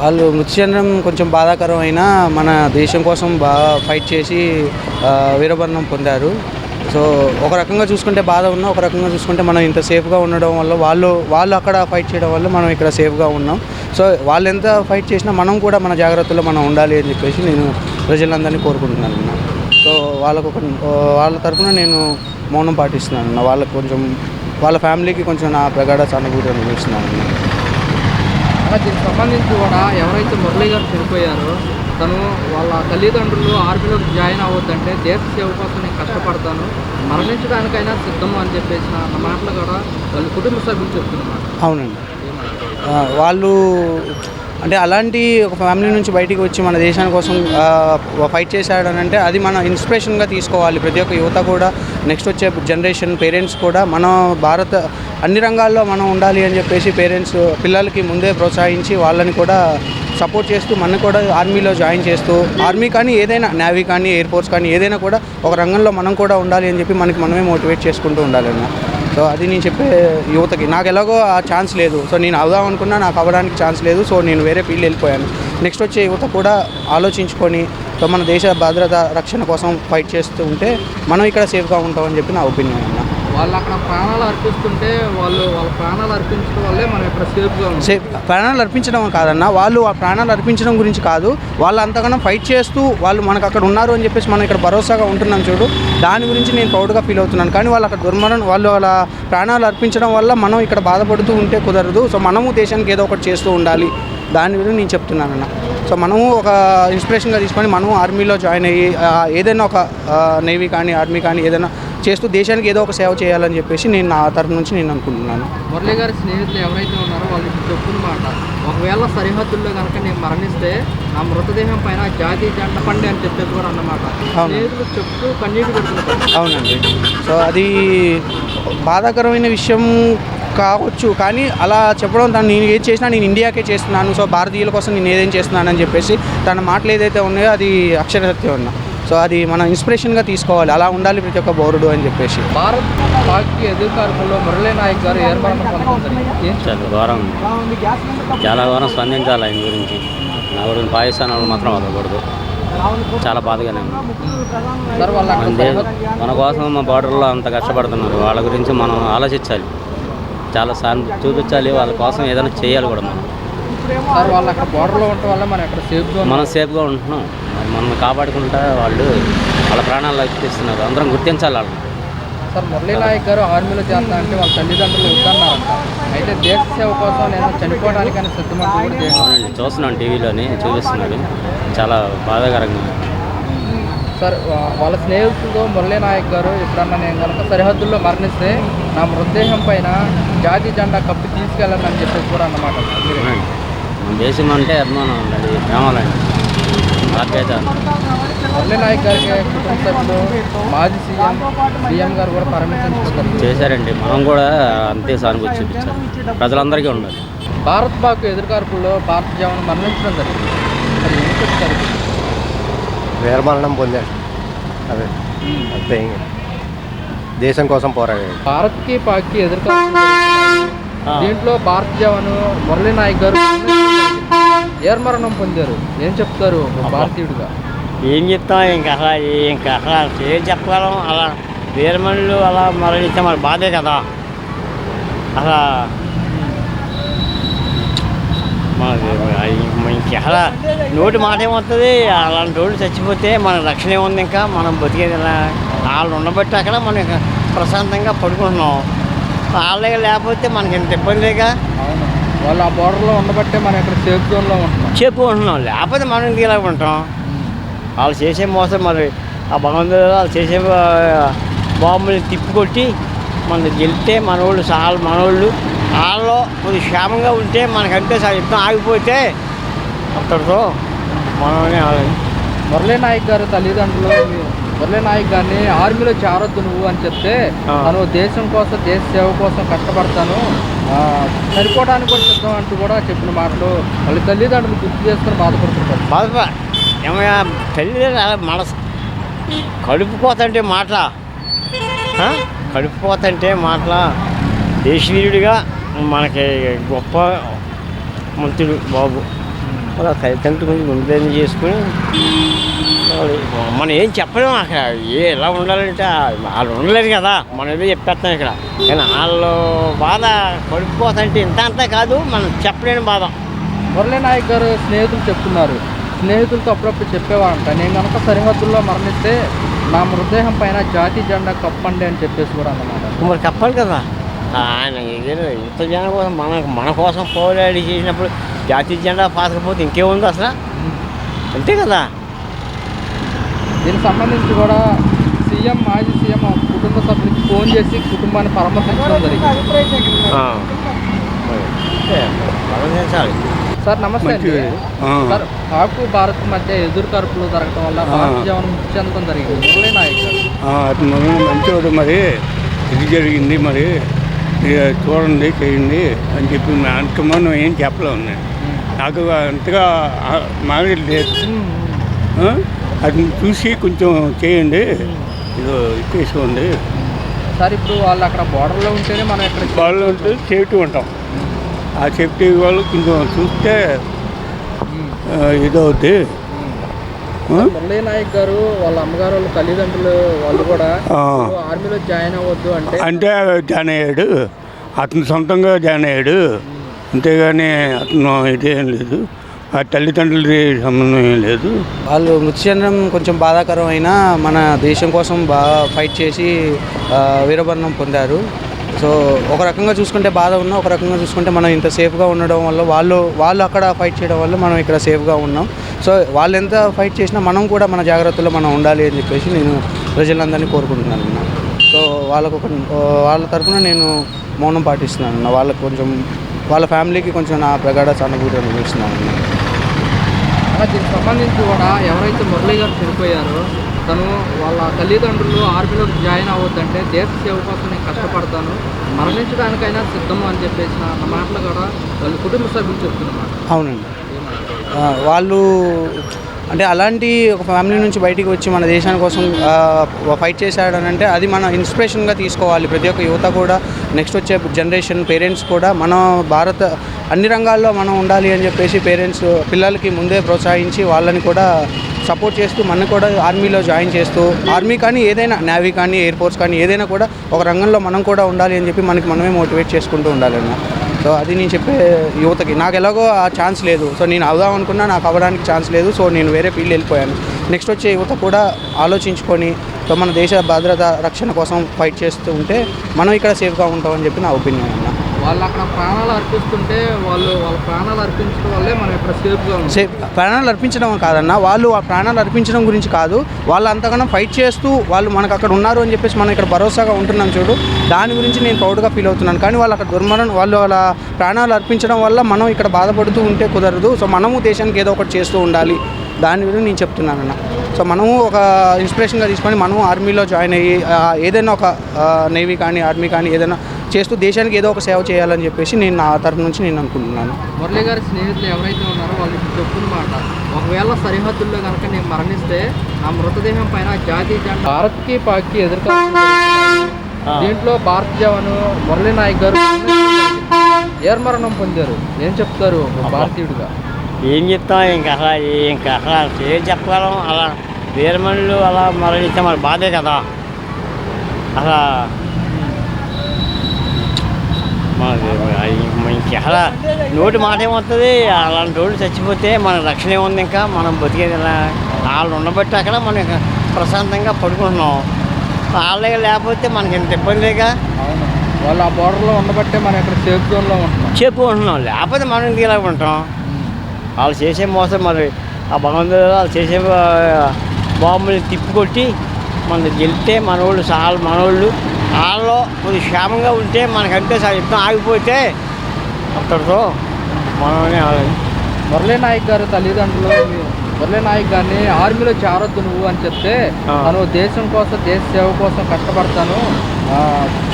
వాళ్ళు మృతి చెందడం కొంచెం బాధాకరమైన మన దేశం కోసం బాగా ఫైట్ చేసి వీరమరణం పొందారు. సో ఒక రకంగా చూసుకుంటే బాధ ఉన్నా, ఒక రకంగా చూసుకుంటే మనం ఇంత సేఫ్గా ఉండడం వల్ల వాళ్ళు అక్కడ ఫైట్ చేయడం వల్ల మనం ఇక్కడ సేఫ్గా ఉన్నాం. సో వాళ్ళు ఎంత ఫైట్ చేసినా మనం కూడా మన జాగ్రత్తలో మనం ఉండాలి అని చెప్పేసి నేను ప్రజలందరినీ కోరుకుంటున్నాను. సో వాళ్ళ తరఫున నేను మౌనం పాటిస్తున్నాను. వాళ్ళకు కొంచెం వాళ్ళ ఫ్యామిలీకి కొంచెం నా ప్రగాఢ సానుభూతి అనుభవిస్తున్నాను. దీనికి సంబంధించి కూడా ఎవరైతే మురళీ గారు చనిపోయారో తను వాళ్ళ తల్లిదండ్రులు ఆర్మీలోకి జాయిన్ అవ్వద్దంటే దేశ సేవ కోసం నేను కష్టపడతాను, మరణించడానికైనా సిద్ధము అని చెప్పేసి నా మాటలు కూడా వాళ్ళ కుటుంబ సభ్యులు చెప్తున్నారు. అవునండి, వాళ్ళు అంటే అలాంటి ఒక ఫ్యామిలీ నుంచి బయటికి వచ్చి మన దేశాని కోసం ఫైట్ చేశాడని అంటే అది మన ఇన్స్పిరేషన్గా తీసుకోవాలి. ప్రతి ఒక్క యువత కూడా, నెక్స్ట్ వచ్చే జనరేషన్ పేరెంట్స్ కూడా మన భారత అన్ని రంగాల్లో మనం ఉండాలి అని చెప్పేసి పేరెంట్స్ పిల్లలకి ముందే ప్రోత్సహించి వాళ్ళని కూడా సపోర్ట్ చేస్తూ మన కూడా ఆర్మీలో జాయిన్ చేస్తూ, ఆర్మీ కానీ ఏదైనా నేవీ కానీ ఎయిర్ ఫోర్స్ కానీ ఏదైనా కూడా ఒక రంగంలో మనం కూడా ఉండాలి అని చెప్పి మనమే మోటివేట్ చేసుకుంటూ ఉండాలన్న. సో అది నేను చెప్పే యువతకి. నాకు ఎలాగో ఆ ఛాన్స్ లేదు. సో నేను అవుదాం అనుకున్నా, నాకు అవ్వడానికి ఛాన్స్ లేదు. సో నేను వేరే ఫీల్డ్ వెళ్ళిపోయాను. నెక్స్ట్ వచ్చే యువత కూడా ఆలోచించుకొని సో మన దేశ భద్రత రక్షణ కోసం ఫైట్ చేస్తూ ఉంటే మనం ఇక్కడ సేఫ్గా ఉంటామని చెప్పి నా ఒపీనియన్ అన్న. వాళ్ళు అక్కడ ప్రాణాలు అర్పిస్తుంటే వాళ్ళ ప్రాణాలు అర్పించడం వల్లే మనం ఇక్కడ సేఫ్గా ఉంటాం. ప్రాణాలు అర్పించడం కాదన్న, వాళ్ళు ఆ ప్రాణాలు అర్పించడం గురించి కాదు, వాళ్ళు అంతగానో ఫైట్ చేస్తూ వాళ్ళు మనకు అక్కడ ఉన్నారు అని చెప్పేసి మనం ఇక్కడ భరోసాగా ఉంటున్నాం చూడు, దాని గురించి నేను ప్రౌడ్గా ఫీల్ అవుతున్నాను. కానీ వాళ్ళు అక్కడ వాళ్ళు వాళ్ళ ప్రాణాలు అర్పించడం వల్ల మనం ఇక్కడ బాధపడుతూ ఉంటే కుదరదు. సో మనము దేశానికి ఏదో ఒకటి చేస్తూ ఉండాలి, దాని గురించి నేను చెప్తున్నానన్న. సో మనము ఒక ఇన్స్పిరేషన్గా తీసుకొని మనము ఆర్మీలో జాయిన్ అయ్యి ఏదైనా ఒక నేవీ కానీ ఆర్మీ కానీ ఏదైనా చేస్తూ దేశానికి ఏదో ఒక సేవ చేయాలని చెప్పేసి నేను నా తరఫు నుంచి నేను అనుకుంటున్నాను. మురళీ గారి స్నేహితులు ఎవరైతే ఉన్నారో వాళ్ళు చెప్తున్నమాట, ఒకవేళ సరిహద్దుల్లో కనుక నేను మరణిస్తే నా మృతదేహం పైన జాతీయ జెండా పండి అని చెప్పేసి కూడా అన్నమాట. స్నేహితులు చెప్తూ కన్నీటి పెడుతున్నారు. అవునండి. సో అది బాధాకరమైన విషయం కావచ్చు, కానీ అలా చెప్పడం తను నేను ఏది చేసినా నేను ఇండియాకే చేస్తున్నాను, సో భారతీయుల కోసం నేను ఏదేం చేస్తున్నాను అని చెప్పేసి తన మాటలు ఏదైతే ఉన్నాయో అది అక్షర సత్యం అన్న. సో అది మనం ఇన్స్పిరేషన్గా తీసుకోవాలి, అలా ఉండాలి ప్రతి ఒక్క పౌరుడు అని చెప్పేసి. భారత్ పాక్ ఎదుర్కారులో మురళీ నాయక్ గారు చాలా ఘోరం స్పందించాలి ఆయన గురించి. నా గురించి పాకిస్తాన్ వాళ్ళు మాత్రం వదలకూడదు. చాలా బాధగానే మన కోసం మా బార్డర్లో అంత కష్టపడుతున్నారు, వాళ్ళ గురించి మనం ఆలోచించాలి, చాలా సానుభూతి చూపించాలి, వాళ్ళ కోసం ఏదైనా చేయాలి కూడా మనం. సార్ వాళ్ళు అక్కడ బార్డర్లో ఉండటం వల్ల మనం సేఫ్గా ఉంటున్నాం. మనం కాపాడుకుంటా వాళ్ళు వాళ్ళ ప్రాణాలు ఇస్తున్నారు, అందరం గుర్తించాలి వాళ్ళు. సార్ మురళీ నాయక్ గారు ఆర్మీలో చేస్తా అంటే వాళ్ళ తల్లిదండ్రులు వద్దన్నారంట, అయితే దేశ సేవ కోసం నేను చనిపోవడానికైనా సిద్ధమంటూ కూడా. అవునండి, చూస్తున్నాను, టీవీలోని చూపిస్తున్నాడు, చాలా బాధాకరంగా. సార్ వాళ్ళ స్నేహితులతో మురళీ నాయక్ గారు ఎప్పుడన్నా నేను కనుక సరిహద్దుల్లో మరణిస్తే నా మృతదేహం పైన జాతీయ జెండా కప్పి తీసుకెళ్ళాలని చెప్పేసి కూడా అన్నమాట. దేశం అంటే అభిమానం ఉండాలి, ప్రేమాలండి, బాధ్యత. మురళీ నాయక్ గారికి కుటుంబ సభ్యులు, మాజీ సీఎం గారు కూడా పరామర్శించారు చేశారండి. మనం కూడా అంతే సానుభూతి చూపించాలి, ప్రజలందరికీ ఉండాలి. భారత్ పాక్ ఎదుర్కార్పుల్లో భారత జవాను మరణించడం జరిగింది. అది ఎందుకు జరిగింది? వీరమరణం పొందాడు, అదే అంతే, దేశం కోసం పోరాడాడు. భారత్కి పాక్కి ఎదుర్కార్పు, దీంట్లో భారత జవాను మురళీ నాయక్ గారు వీరమరణం పొందారు. ఏం చెప్తారు భారతీయుడిగా? ఏం చెప్తాం, ఇంకా అసలు ఏం చెప్పగలం? అలా వీరమణులు అలా మరణిస్తే మరి బాధే కదా. అసలు ఇంకెలా నోటి మాట ఏమవుతుంది? అలాంటి రోడ్డు చచ్చిపోతే మన రక్షణ ఏముంది? ఇంకా మనం బతికేది వాళ్ళు ఉండబట్టి అక్కడ మనం ప్రశాంతంగా పడుకుంటున్నాం. వాళ్ళే లేకపోతే మనకి ఇంత ఇబ్బందిగా. వాళ్ళు ఆ బోర్డర్లో ఉండబట్టే మనం ఇక్కడ సేఫ్ జోన్లో చెప్పుకుంటున్నాం, లేకపోతే మనం ఇంటికి ఇలా ఉంటాం. వాళ్ళు చేసే మోసం మరి ఆ భగవంతుడు వాళ్ళు చేసే బాంబులు తిప్పికొట్టి మనం గెలిస్తే మనోళ్ళు చాలా మనోళ్ళు వాళ్ళు కొద్ది క్షేమంగా ఉంటే మనకంటే యుద్ధం ఆగిపోతే అక్కడితో మనమే. మురళీ నాయక్ గారు తల్లిదండ్రులు మురళీ నాయక్ గారిని ఆర్మీలో చేరొద్దు నువ్వు అని చెప్తే తను దేశం కోసం, దేశ సేవ కోసం కష్టపడతాను, చనిపోవడానికి కూడా సిద్ధం అంటూ కూడా చెప్పిన మాటలు వాళ్ళ తల్లిదండ్రులు గుర్తు చేసుకుని బాధపడుతుంటారు. ఏమయ్యా తల్లిదండ్రులు మన కడుపుకోతంటే మాటల దేశవీరుడిగా మనకి గొప్ప మంత్రుడు బాబు. అలా తల్లిదండ్రులు కొంచెం గుండెని చేసుకుని మనం ఏం చెప్పలేము అక్కడ ఎలా ఉండాలంటే వాళ్ళు ఉండలేరు కదా మనం ఏదో చెప్పేస్తాం ఇక్కడ కానీ వాళ్ళు బాధ పడిపోతుంటే ఇంత అంతా కాదు మనం చెప్పలేని బాధ. మురళీ నాయక్ గారు స్నేహితులు చెప్తున్నారు, స్నేహితులతో అప్పుడప్పుడు చెప్పేవాడంట, నేను కనుక సరిహద్దుల్లో మరణిస్తే నా మృతదేహం పైన జాతీయ జెండా కప్పండి అని చెప్పేసి కూడా అన్నమాట. మరి కప్పాలి కదా, ఆయన ఏదైనా ఇంత జనం కోసం మన కోసం పోరాడి చేసినప్పుడు జాతీయ జెండా పాతకపోతే ఇంకేముంది అసలు, అంతే కదా. దీనికి సంబంధించి కూడా సీఎం, మాజీ సీఎం కుటుంబ సభ్యులకి ఫోన్ చేసి కుటుంబాన్ని పరామర్శించడం జరిగింది. పరామర్శించాలి. సార్ నమస్తే అండి. సార్ పాక్ భారత్ మధ్య ఎదురు కరుపులు జరగడం వల్ల భారత జవాను మృతి చెందడం జరిగింది. మురళీ నాయక్ గారు అతను మంచివాడు, మరి ఇది జరిగింది, మరి ఇక చూడండి చేయండి అని చెప్పి అంతమని ఏం చెప్పలేము. నేను నాకు అంతగా మాది లేదు. అది చూసి కొంచెం చేయండి, ఇదో ఇచ్చేసుకోండి. సార్ ఇప్పుడు వాళ్ళు అక్కడ బోర్డర్లో ఉంటేనే మనం ఇక్కడ వాళ్ళు ఉంటే సేఫ్టీ ఉంటాం. ఆ సేఫ్టీ వాళ్ళు కొంచెం చూస్తే ఇదవుద్ది. మురళీ నాయక్ గారు వాళ్ళ అమ్మగారు వాళ్ళ తల్లిదండ్రులు వాళ్ళు కూడా ఆర్మీలో జాయిన్ అవ్వద్దు అంటే జాయిన్ అయ్యాడు, అతను సొంతంగా జాయిన్ అయ్యాడు, అంతేగాని అతను ఇదేం లేదు, ఆ తల్లిదండ్రులది సంబంధం ఏం లేదు. వాళ్ళు మృతి చెందడం కొంచెం బాధాకరమైన, మన దేశం కోసం బాగా ఫైట్ చేసి వీరమరణం పొందారు. సో ఒక రకంగా చూసుకుంటే బాధ ఉన్నా, ఒక రకంగా చూసుకుంటే మనం ఇంత సేఫ్గా ఉండడం వల్ల వాళ్ళు అక్కడ ఫైట్ చేయడం వల్ల మనం ఇక్కడ సేఫ్గా ఉన్నాం. సో వాళ్ళు ఎంత ఫైట్ చేసినా మనం కూడా మన జాగ్రత్తలో మనం ఉండాలి అని చెప్పేసి నేను ప్రజలందరినీ కోరుకుంటున్నాను. సో వాళ్ళ తరఫున నేను మౌనం పాటిస్తున్నాను. వాళ్ళకు కొంచెం వాళ్ళ ఫ్యామిలీకి కొంచెం నా ప్రగాఢ సానుభూతి అనుభవిస్తున్నాను. దీనికి సంబంధించి కూడా ఎవరైతే మురళీ గారు చనిపోయారో తను వాళ్ళ తల్లిదండ్రులు ఆర్మీలోకి జాయిన్ అవ్వద్దంటే దేశ సేవ కోసం నేను కష్టపడతాను, మరణించడానికైనా సిద్ధము అని చెప్పేసిన అన్న మాటలు కూడా వాళ్ళు కుటుంబ సభ్యులు చెప్తున్నారు. అవునండి, వాళ్ళు అంటే అలాంటి ఒక ఫ్యామిలీ నుంచి బయటికి వచ్చి మన దేశాని కోసం ఫైట్ చేశాడనంటే అది మన ఇన్స్పిరేషన్గా తీసుకోవాలి. ప్రతి ఒక్క యువత కూడా, నెక్స్ట్ వచ్చే జనరేషన్ పేరెంట్స్ కూడా మన భారత అన్ని రంగాల్లో మనం ఉండాలి అని చెప్పేసి పేరెంట్స్ పిల్లలకి ముందే ప్రోత్సహించి వాళ్ళని కూడా సపోర్ట్ చేస్తూ మనం కూడా ఆర్మీలో జాయిన్ చేస్తూ, ఆర్మీ కానీ ఏదైనా నేవీ కానీ ఎయిర్ ఫోర్స్ కానీ ఏదైనా కూడా ఒక రంగంలో మనం కూడా ఉండాలి అని చెప్పి మనమే మోటివేట్ చేసుకుంటూ ఉండాలన్న. సో అది నేను చెప్పే యువతకి. నాకు ఎలాగో ఆ ఛాన్స్ లేదు, సో నేను అవుదాం అనుకున్నా నాకు అవ్వడానికి ఛాన్స్ లేదు, సో నేను వేరే ఫీల్డ్ వెళ్ళిపోయాను. నెక్స్ట్ వచ్చే యువత కూడా ఆలోచించుకొని సో మన దేశ భద్రత రక్షణ కోసం ఫైట్ చేస్తూ ఉంటే మనం ఇక్కడ సేఫ్గా ఉంటామని చెప్పి నా ఒపీనియన్ అన్న. వాళ్ళు అక్కడ ప్రాణాలు అర్పిస్తుంటే వాళ్ళ ప్రాణాలు అర్పించడం వల్లే మనం ఇక్కడ సేఫ్గా ఉంటాం. ప్రాణాలు అర్పించడం కాదన్న, వాళ్ళు ఆ ప్రాణాలు అర్పించడం గురించి కాదు, వాళ్ళు అంతగానో ఫైట్ చేస్తూ వాళ్ళు మనకు అక్కడ ఉన్నారు అని చెప్పేసి మనం ఇక్కడ భరోసాగా ఉంటున్నాం చూడు, దాని గురించి నేను ప్రౌడ్గా ఫీల్ అవుతున్నాను. కానీ వాళ్ళు అక్కడ వాళ్ళు వాళ్ళ ప్రాణాలు అర్పించడం వల్ల మనం ఇక్కడ బాధపడుతూ ఉంటే కుదరదు. సో మనము దేశానికి ఏదో ఒకటి చేస్తూ ఉండాలి, దాని గురించి నేను చెప్తున్నానన్న. సో మనము ఒక ఇన్స్పిరేషన్గా తీసుకొని మనము ఆర్మీలో జాయిన్ అయ్యి ఏదైనా ఒక నేవీ కానీ ఆర్మీ కానీ ఏదైనా చేస్తూ దేశానికి ఏదో ఒక సేవ చేయాలని చెప్పేసి నేను నా తరఫు నుంచి నేను అనుకుంటున్నాను. మురళీ గారి స్నేహితులు ఎవరైతే ఉన్నారో వాళ్ళు చెప్పుకున్న మాట, ఒకవేళ సరిహద్దుల్లో కనుక నేను మరణిస్తే నా మృతదేహం పైన జాతీయ జెండా భారత్కి పాక్కి దీంట్లో భారత జవాను మురళీ నాయక్ గారు వీరమరణం పొందారు. ఏం చెప్తారు భారతీయుడిగా? ఏం చెప్తాం, ఇంకా అసలు ఏం చెప్పగలం. అలా వీరమణులు అలా మరణిస్తే మరి బాధే కదా. అలా ఇంకెలా నోటి మాట ఏమవుతుంది, అలాంటి రోడ్డు చచ్చిపోతే మన రక్షణ ఏముంది, ఇంకా మనం బతికేది వాళ్ళు ఉండబట్టి అక్కడ మనం ప్రశాంతంగా పడుకుంటున్నాం. వాళ్ళే లేకపోతే మనకి ఇంత ఇబ్బందిగా. వాళ్ళు ఆ బోర్డర్లో ఉండబట్టే మనం ఇక్కడ సేఫ్ జోన్లో చెప్పుకుంటున్నాం, లేకపోతే మనం ఇంటికి ఇలా ఉంటాం. వాళ్ళు చేసే మోసం, మరి ఆ భగవంతుడు వాళ్ళు చేసే బాంబులు తిప్పికొట్టి మనం గెలిస్తే మనోళ్ళు వాళ్ళు కొద్ది క్షేమంగా ఉంటే మనకంటే యుద్ధం ఆగిపోతే అక్కడితో మనమే. మురళీ నాయక్ గారు తల్లిదండ్రులు మురళీ నాయక్ గారిని ఆర్మీలో చేరొద్దు నువ్వు అని చెప్తే తను దేశం కోసం, దేశ సేవ కోసం కష్టపడతాను,